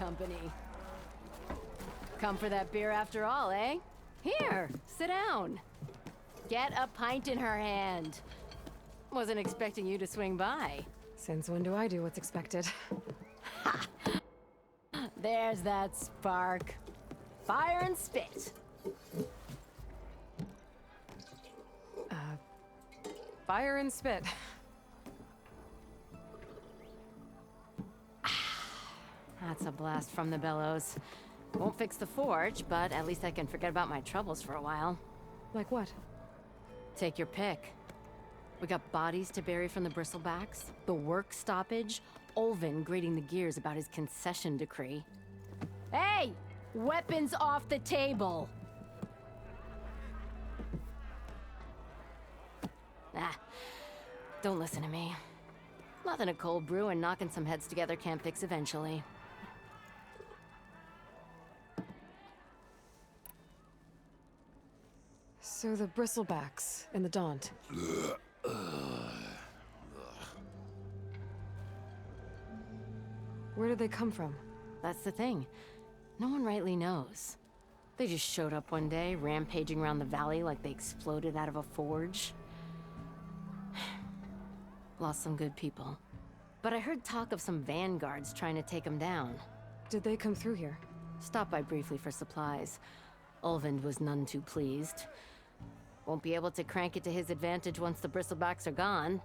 company. Come for that beer after all, eh? Here, sit down. Get a pint in her hand. Wasn't expecting you to swing by. Since when do I do what's expected? There's that spark. Fire and spit. Fire and spit. That's a blast from the bellows. Won't fix the forge, but at least I can forget about my troubles for a while. Like what? Take your pick. We got bodies to bury from the bristlebacks, the work stoppage, Olvin grating the gears about his concession decree. Hey! Weapons off the table! Don't listen to me. Nothing a cold brew and knocking some heads together can't fix eventually. So the bristlebacks and the Daunt. Where did they come from? That's the thing. No one rightly knows. They just showed up one day, rampaging around the valley like they exploded out of a forge. Lost some good people. But I heard talk of some vanguards trying to take them down. Did they come through here? Stopped by briefly for supplies. Olvind was none too pleased. Won't be able to crank it to his advantage once the bristlebacks are gone.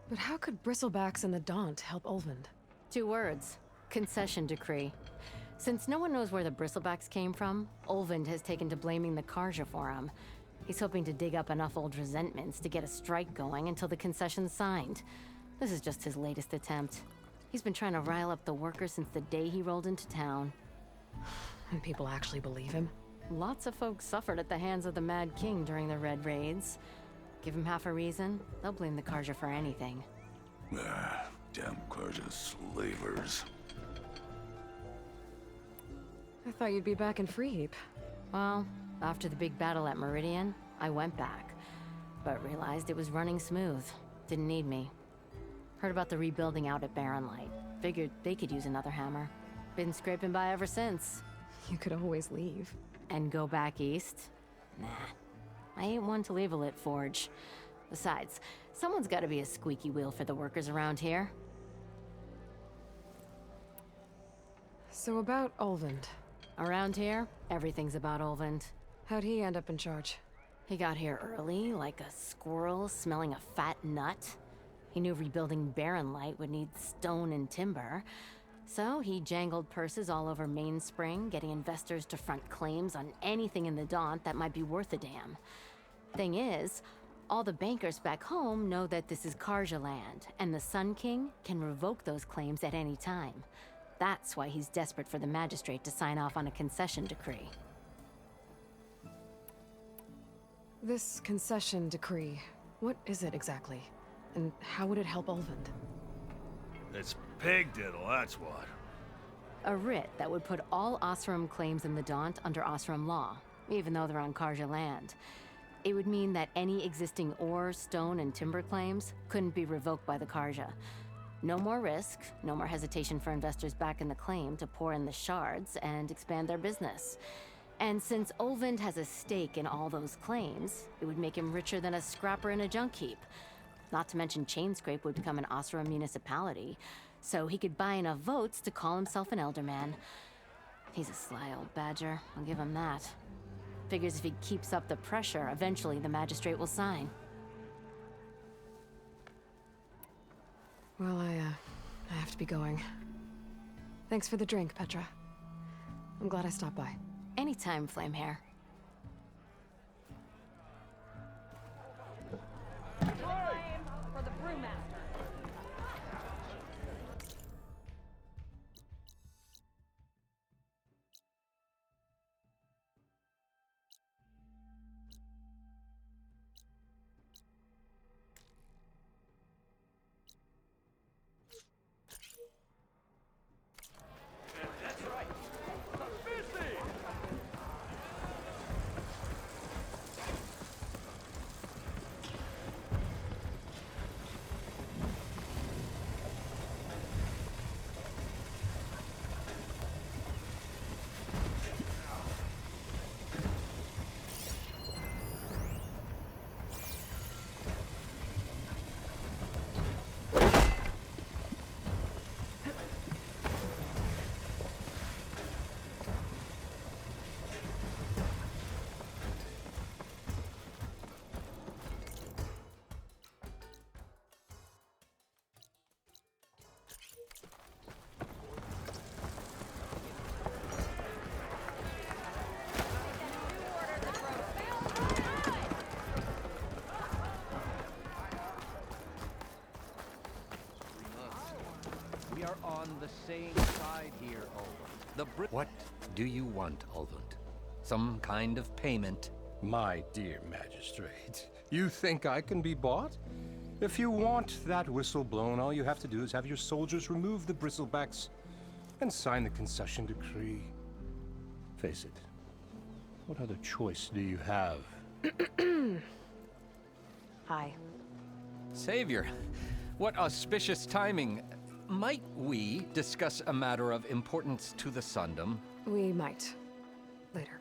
But how could bristlebacks and the Daunt help Olvind? 2 words. Concession decree. Since no one knows where the bristlebacks came from, Olvind has taken to blaming the Carja for him. He's hoping to dig up enough old resentments to get a strike going until the concession's signed. This is just his latest attempt. He's been trying to rile up the workers since the day he rolled into town. And people actually believe him? Lots of folks suffered at the hands of the Mad King during the Red Raids. Give him half a reason, they'll blame the Carja for anything. Damn Carja slavers. I thought you'd be back in Freeheap. Well, after the big battle at Meridian, I went back, but realized it was running smooth. Didn't need me. Heard about the rebuilding out at Barren Light. Figured they could use another hammer. Been scraping by ever since. You could always leave. And go back east? Nah. I ain't one to leave a lit forge. Besides, someone's gotta be a squeaky wheel for the workers around here. So about Olvind. Around here, everything's about Olvind. How'd he end up in charge? He got here early, like a squirrel smelling a fat nut. He knew rebuilding Barren Light would need stone and timber. So he jangled purses all over Mainspring, getting investors to front claims on anything in the Daunt that might be worth a damn. Thing is, all the bankers back home know that this is Carja land, and the Sun King can revoke those claims at any time. That's why he's desperate for the magistrate to sign off on a concession decree. This concession decree, what is it exactly? And how would it help Olvind? It's pig diddle, that's what. A writ that would put all Osram claims in the Daunt under Osram law, even though they're on Carja land. It would mean that any existing ore, stone, and timber claims couldn't be revoked by the Carja. No more risk, no more hesitation for investors back in the claim to pour in the shards and expand their business. And since Olvind has a stake in all those claims, it would make him richer than a scrapper in a junk heap. Not to mention Chainscrape would become an Osram municipality, so he could buy enough votes to call himself an Elderman. He's a sly old badger, I'll give him that. Figures if he keeps up the pressure, eventually the magistrate will sign. Well, I have to be going. Thanks for the drink, Petra. I'm glad I stopped by. Anytime, Flamehair. Time for the brewmaster. What do you want, Ulvund? Some kind of payment? My dear magistrate, you think I can be bought? If you want that whistle blown, all you have to do is have your soldiers remove the bristlebacks and sign the concession decree. Face it, what other choice do you have? Hi. Savior, what auspicious timing. Might we discuss a matter of importance to the Sundom? We might. Later.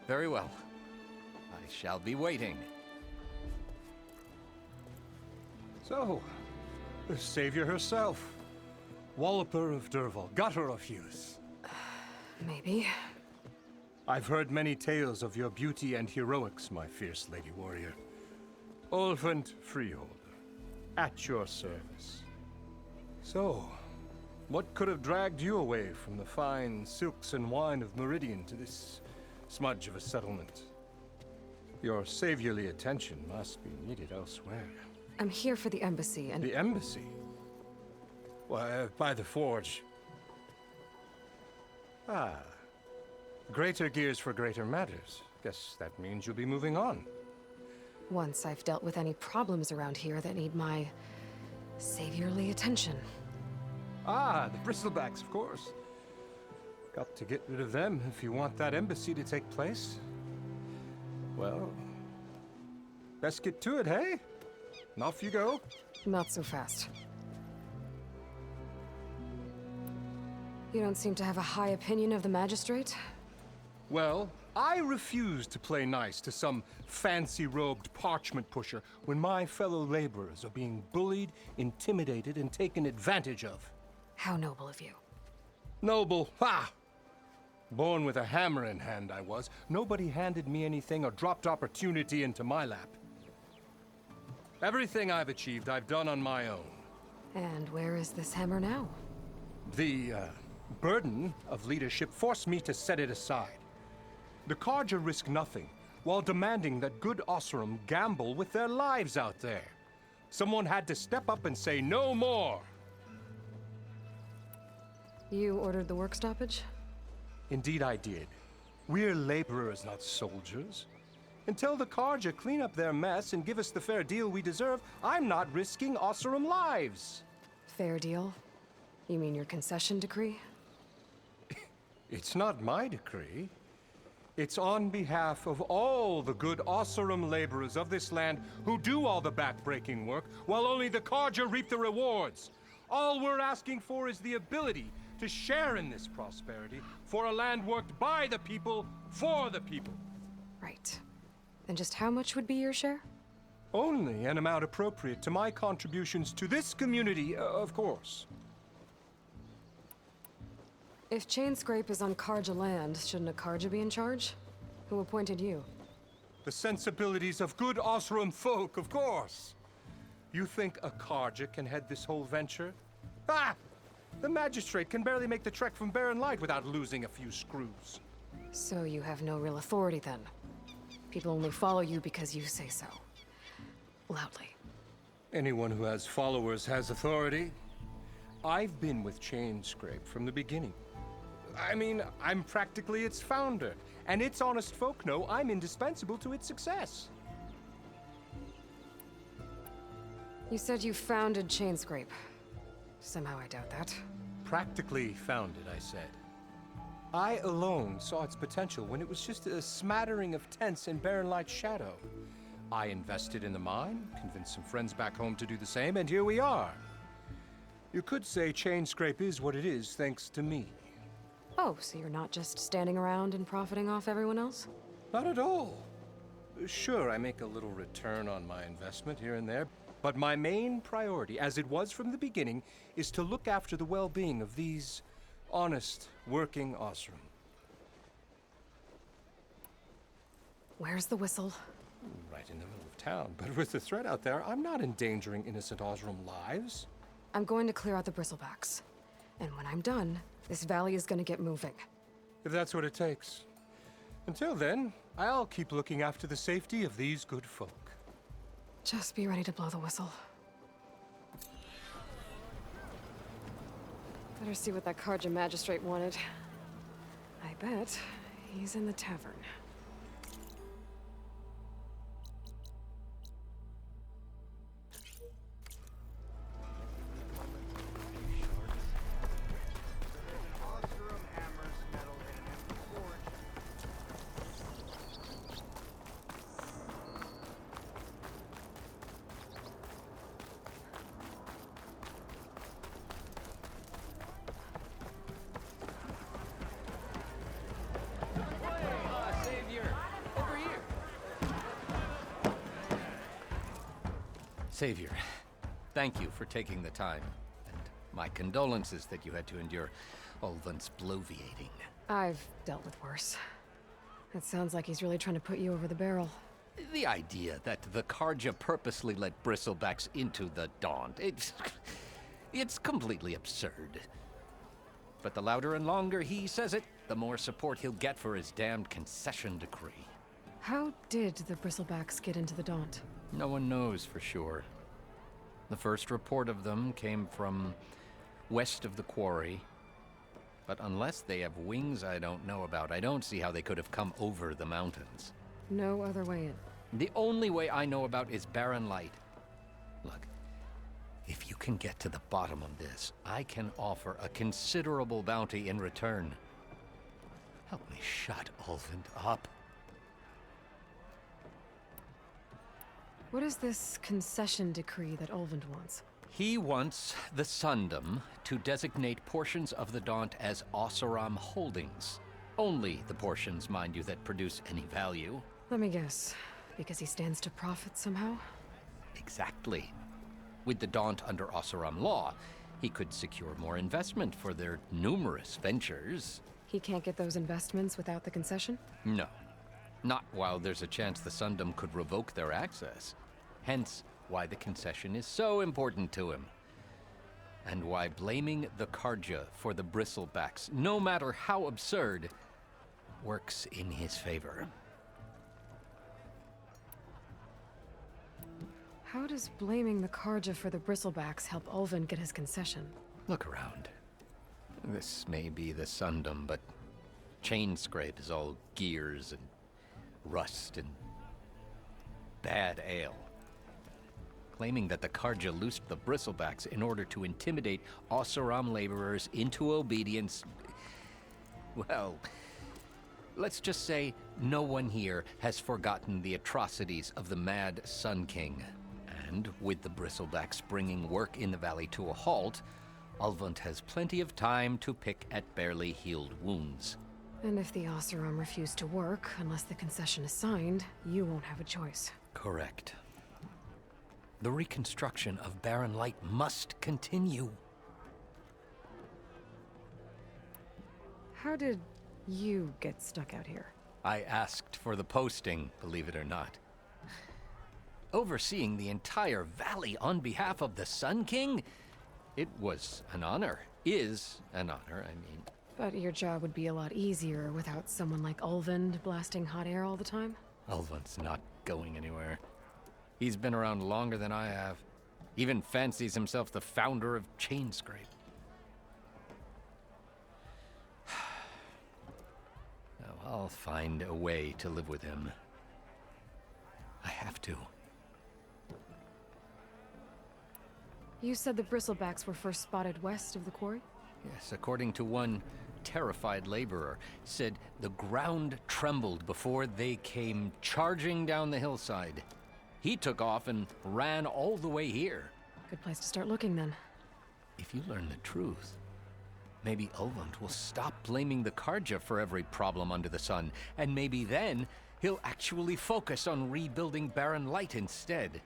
Very well. I shall be waiting. So, the savior herself. Walloper of Derval, gutter of youth. Maybe. I've heard many tales of your beauty and heroics, my fierce lady warrior. Ulvund Freeholder, at your service. So, what could have dragged you away from the fine silks and wine of Meridian to this smudge of a settlement? Your saviorly attention must be needed elsewhere. I'm here for the embassy and... The embassy? Why, by the forge. Ah. Greater gears for greater matters. Guess that means you'll be moving on. Once I've dealt with any problems around here that need my saviorly attention. Ah, the bristlebacks, of course. Got to get rid of them if you want that embassy to take place. Well, let's get to it, hey? And off you go. Not so fast. You don't seem to have a high opinion of the magistrate? Well, I refuse to play nice to some fancy-robed parchment pusher when my fellow laborers are being bullied, intimidated, and taken advantage of. How noble of you. Noble, ha! Born with a hammer in hand, I was. Nobody handed me anything or dropped opportunity into my lap. Everything I've achieved, I've done on my own. And where is this hammer now? The burden of leadership forced me to set it aside. The Carja risk nothing, while demanding that good Oseram gamble with their lives out there. Someone had to step up and say no more. You ordered the work stoppage? Indeed I did. We're laborers, not soldiers. Until the Carja clean up their mess and give us the fair deal we deserve, I'm not risking Oseram lives. Fair deal? You mean your concession decree? It's not my decree. It's on behalf of all the good Oseram laborers of this land who do all the back-breaking work, while only the Carja reap the rewards. All we're asking for is the ability to share in this prosperity for a land worked by the people, for the people. Right. And just how much would be your share? Only an amount appropriate to my contributions to this community, of course. If Chainscrape is on Carja land, shouldn't a Carja be in charge? Who appointed you? The sensibilities of good Oseram folk, of course. You think a Carja can head this whole venture? Ah! The magistrate can barely make the trek from Barren Light without losing a few screws. So you have no real authority then? People only follow you because you say so. Loudly. Anyone who has followers has authority. I've been with Chainscrape from the beginning. I mean, I'm practically its founder, and its honest folk know I'm indispensable to its success. You said you founded Chainscrape. Somehow I doubt that. Practically founded, I said. I alone saw its potential when it was just a smattering of tents in Barren Light's shadow. I invested in the mine, convinced some friends back home to do the same, and here we are. You could say Chainscrape is what it is thanks to me. Oh, so you're not just standing around and profiting off everyone else? Not at all. Sure, I make a little return on my investment here and there, but my main priority, as it was from the beginning, is to look after the well-being of these honest, working Oseram. Where's the whistle? Right in the middle of town, but with the threat out there, I'm not endangering innocent Oseram lives. I'm going to clear out the bristlebacks. And when I'm done, this valley is gonna get moving. If that's what it takes. Until then, I'll keep looking after the safety of these good folk. Just be ready to blow the whistle. Better see what that Carja magistrate wanted. I bet he's in the tavern. Savior, over here. Savior, thank you for taking the time. And my condolences that you had to endure Ulvund's bloviating. I've dealt with worse. It sounds like he's really trying to put you over the barrel. The idea that the Karja purposely let bristlebacks into the Daunt, it's completely absurd. But the louder and longer he says it, the more support he'll get for his damned concession decree. How did the Bristlebacks get into the Daunt? No one knows for sure. The first report of them came from west of the quarry. But unless they have wings I don't know about, I don't see how they could have come over the mountains. No other way in. The only way I know about is Barren Light. Look, if you can get to the bottom of this, I can offer a considerable bounty in return. Help me shut Ulvund up. What is this concession decree that Ulvund wants? He wants the Sundom to designate portions of the Daunt as Oseram holdings. Only the portions, mind you, that produce any value. Let me guess. Because he stands to profit somehow? Exactly. With the Daunt under Oseram law, he could secure more investment for their numerous ventures. He can't get those investments without the concession? No. Not while there's a chance the Sundom could revoke their access. Hence, why the concession is so important to him. And why blaming the Karja for the Bristlebacks, no matter how absurd, works in his favor. How does blaming the Karja for the Bristlebacks help Ulvund get his concession? Look around. This may be the Sundom, but Chainscrape is all gears and rust and bad ale. Claiming that the Karja loosed the Bristlebacks in order to intimidate Oseram laborers into obedience. Well, let's just say no one here has forgotten the atrocities of the Mad Sun King. And with the Bristlebacks bringing work in the valley to a halt, Ulvund has plenty of time to pick at barely healed wounds. And if the Oseram refuse to work, unless the concession is signed, you won't have a choice. Correct. The reconstruction of Barren Light must continue. How did you get stuck out here? I asked for the posting, believe it or not. Overseeing the entire valley on behalf of the Sun King? It was an honor. Is an honor, I mean. But your job would be a lot easier without someone like Ulvund blasting hot air all the time? Ulvund's not going anywhere. He's been around longer than I have. Even fancies himself the founder of Chainscrape. Now, I'll find a way to live with him. I have to. You said the Bristlebacks were first spotted west of the quarry? Yes, according to one terrified laborer, said the ground trembled before they came charging down the hillside. He took off and ran all the way here. Good place to start looking, then. If you learn the truth, maybe Ulvund will stop blaming the Karja for every problem under the sun, and maybe then he'll actually focus on rebuilding Barren Light instead.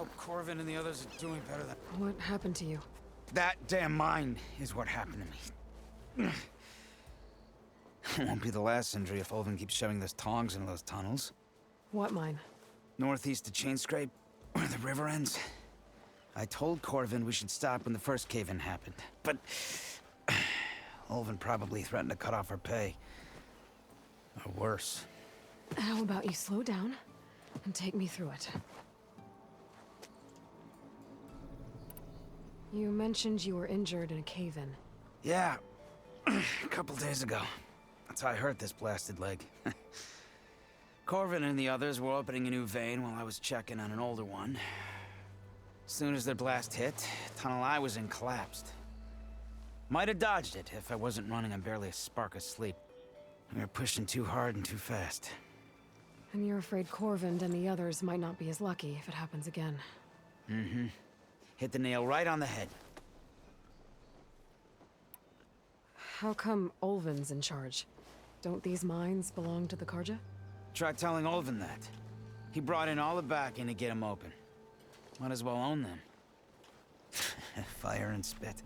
hope Corvin and the others are doing better than... What happened to you? That damn mine is what happened to me. It won't be the last injury if Ulvin keeps shoving those tongs into those tunnels. What mine? Northeast of Chainscrape, where the river ends. I told Corvin we should stop when the first cave-in happened, but... Ulvin probably threatened to cut off our pay. Or worse. How about you slow down and take me through it? You mentioned you were injured in a cave-in. Yeah, a couple days ago. That's how I hurt this blasted leg. Corvin and the others were opening a new vein while I was checking on an older one. As soon as their blast hit, the tunnel I was in collapsed. Might have dodged it if I wasn't running on barely a spark of sleep. We were pushing too hard and too fast. And you're afraid Corvin and the others might not be as lucky if it happens again. Mm-hmm. Hit the nail right on the head. How come Ulvin's in charge? Don't these mines belong to the Karja? Try telling Ulvin that. He brought in all the backing to get them open. Might as well own them. Fire and spit.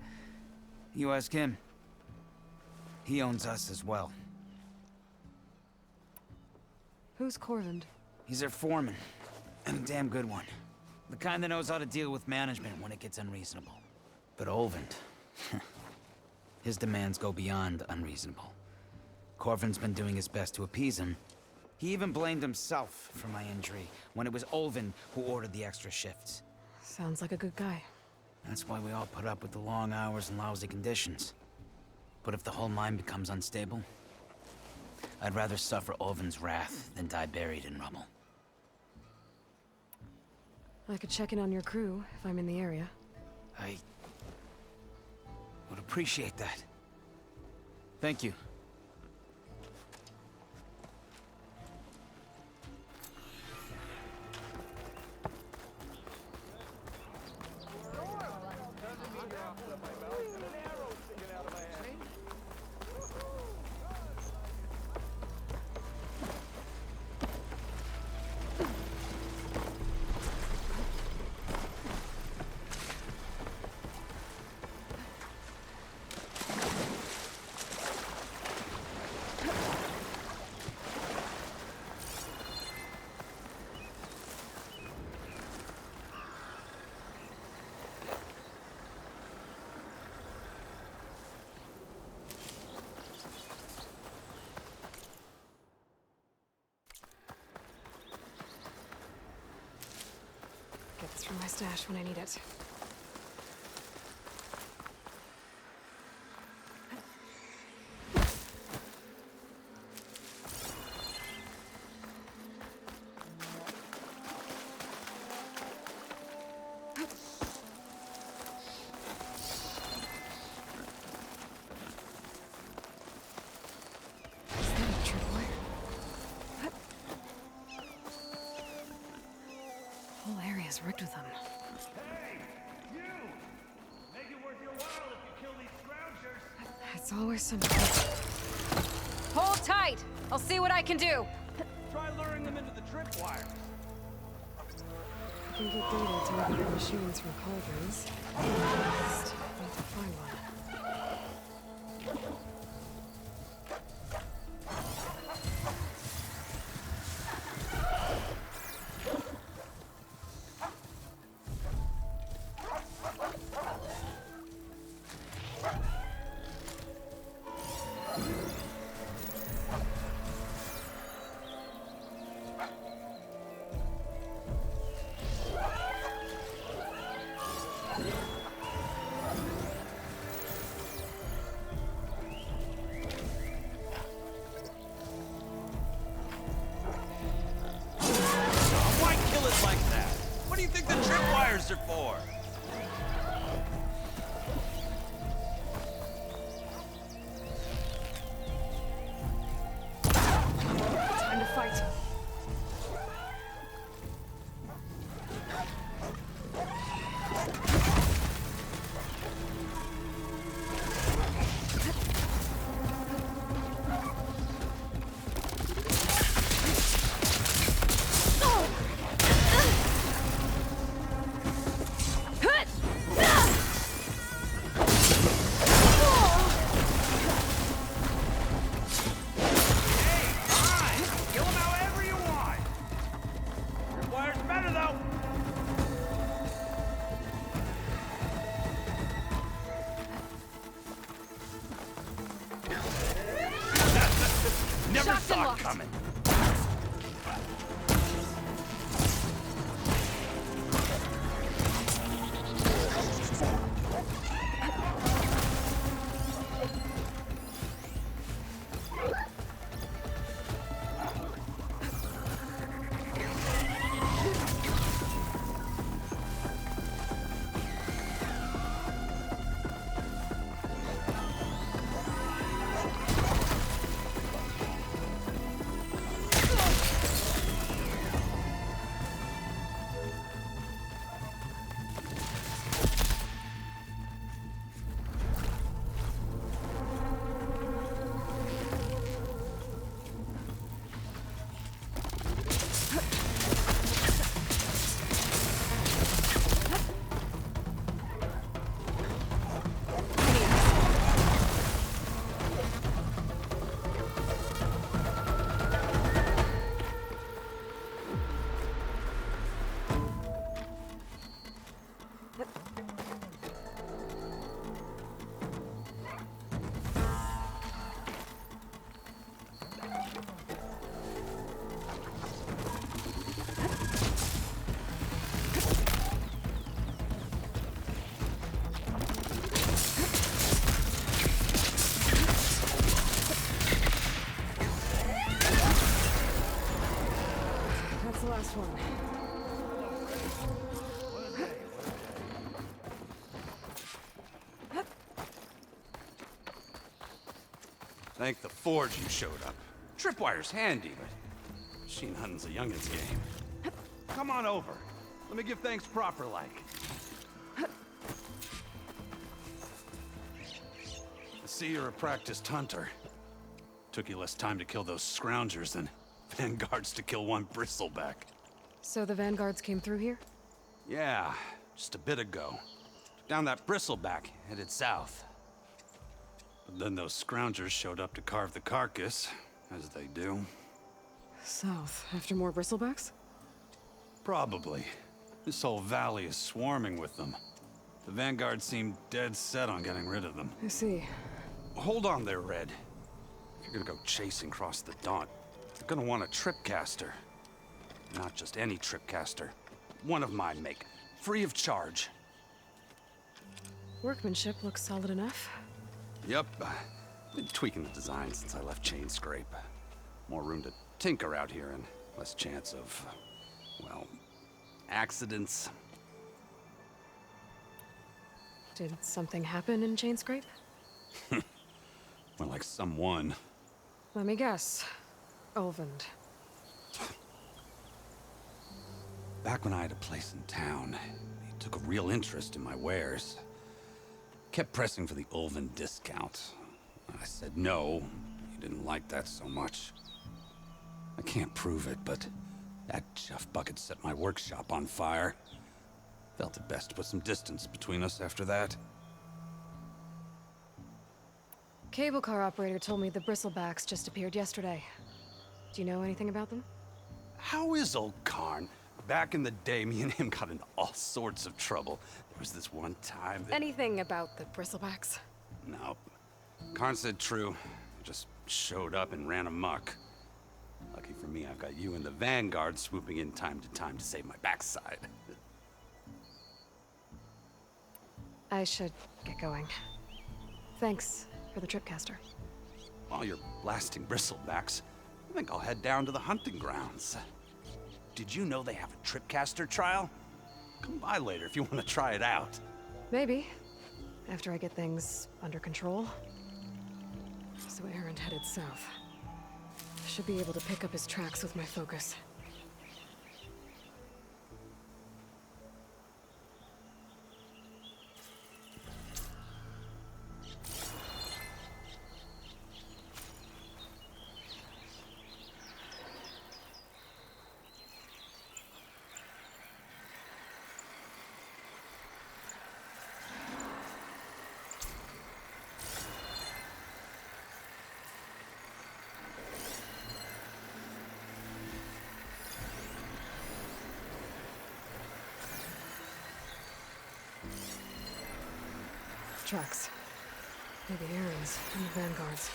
You ask him. He owns us as well. Who's Corvin? He's their foreman. And a damn good one. The kind that knows how to deal with management when it gets unreasonable. But Ulvin... his demands go beyond unreasonable. Corvin's been doing his best to appease him. He even blamed himself for my injury, when it was Ulvin who ordered the extra shifts. Sounds like a good guy. That's why we all put up with the long hours and lousy conditions. But if the whole mine becomes unstable, I'd rather suffer Ulvin's wrath than die buried in rubble. I could check in on your crew if I'm in the area. I would appreciate that. Thank you. Get this from my stash when I need it. Rigged with them. Hey! You! Make it worth your while if you kill these scroungers! It's always something. Hold tight! I'll see what I can do! Try luring them into the tripwires. I can get data to regular machines from cauldrons. Just need to find one. Are for. Time to fight. last one. Thank the Forge you showed up. Tripwire's handy, but machine hunting's a youngin's game. Come on over. Let me give thanks proper like. I see you're a practiced hunter. Took you less time to kill those scroungers than vanguards to kill one bristleback. So the vanguards came through here? Yeah, just a bit ago. Down that bristleback, headed south. But then those scroungers showed up to carve the carcass, as they do. South, after more bristlebacks? Probably. This whole valley is swarming with them. The Vanguard seemed dead set on getting rid of them. I see. Hold on there, Red. If you're gonna go chasing across the Daunt, you're gonna want a tripcaster. Not just any tripcaster. One of my make. Free of charge. Workmanship looks solid enough. Yep. Been tweaking the design since I left Chainscrape. More room to tinker out here and less chance of, well, accidents. Did something happen in Chainscrape? More like someone. Let me guess. Ulvund. Back when I had a place in town, he took a real interest in my wares. Kept pressing for the Ulvund discount. I said no. He didn't like that so much. I can't prove it, but that Jeff Bucket set my workshop on fire. Felt it best to put some distance between us after that. Cable car operator told me the bristlebacks just appeared yesterday. Do you know anything about them? How is old Karn? Back in the day, me and him got into all sorts of trouble. There was this one time that... Anything about the bristlebacks? No. Karn said true. Just showed up and ran amok. Lucky for me, I've got you and the Vanguard swooping in time to save my backside. I should get going. Thanks for the tripcaster. While you're blasting bristlebacks, I think I'll head down to the hunting grounds. Did you know they have a tripcaster trial? Come by later if you want to try it out. Maybe. After I get things under control. So Erend headed south. Should be able to pick up his tracks with my focus. Tracks. Maybe Erend's and the Vanguard's.